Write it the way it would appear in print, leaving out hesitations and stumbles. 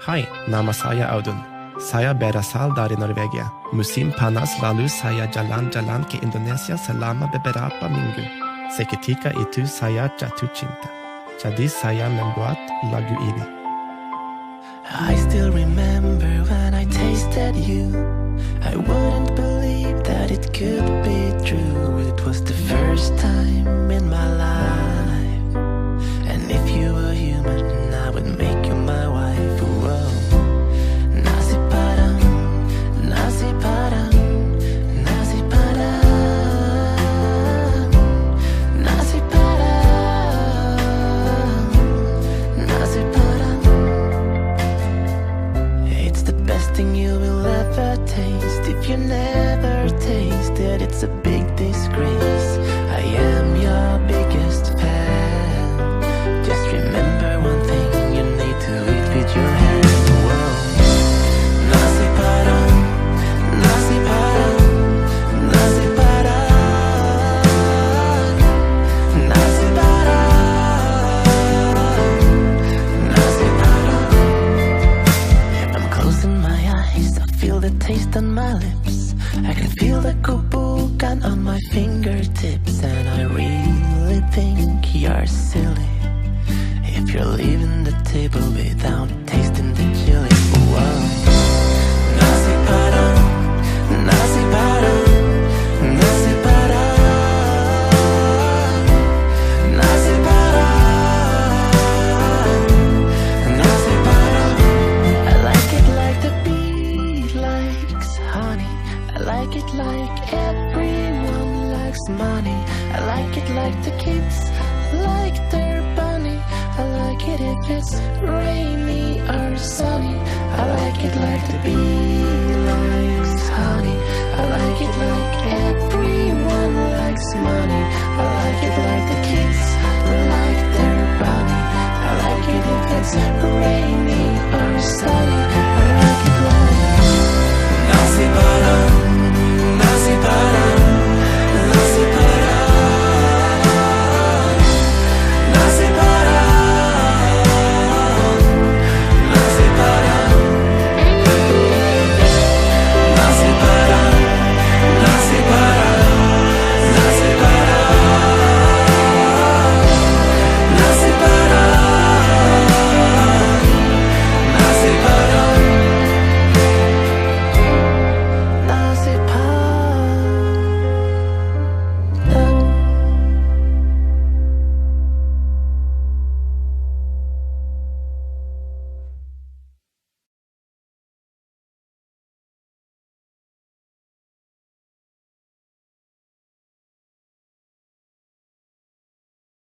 Hai, nama saya Audun. Saya berasal dari Norwegia. Musim panas lalu saya jalan-jalan ke Indonesia selama beberapa minggu. Seketika itu saya jatuh cinta. Jadi saya membuat lagu ini. I still remember when I tasted you. I wouldn't believe that it could be true. It was the first time in my life. And if you were human, I would make you my wife. Whoa. Nasi padang, nasi padang, nasi padang, nasi padang, nasi padang. It's the best thing you will ever taste. If you never taste it, it's a big disgrace. I am your biggest fan. Just remember one thing, you need to eat with your hands. Whoa. Nasi padang, nasi padang, nasi padang, nasi padang, nasi padang. I'm closing my eyes, I feel the taste on my lips. I can feel the kubukan on my fingertips. And I really think you're silly if you're leaving the table without tasting the chili. Whoa. Nasi padang, nasi padang, nasi padang, nasi padang, nasi padang. I like it like the bee likes honey. I like it like everyone likes money. I like it like the kids like their bunny. I like it if it's rainy or sunny. I like it like the bee likes honey. I like it like everyone likes money. I like it like the kids like their bunny. I like it if it's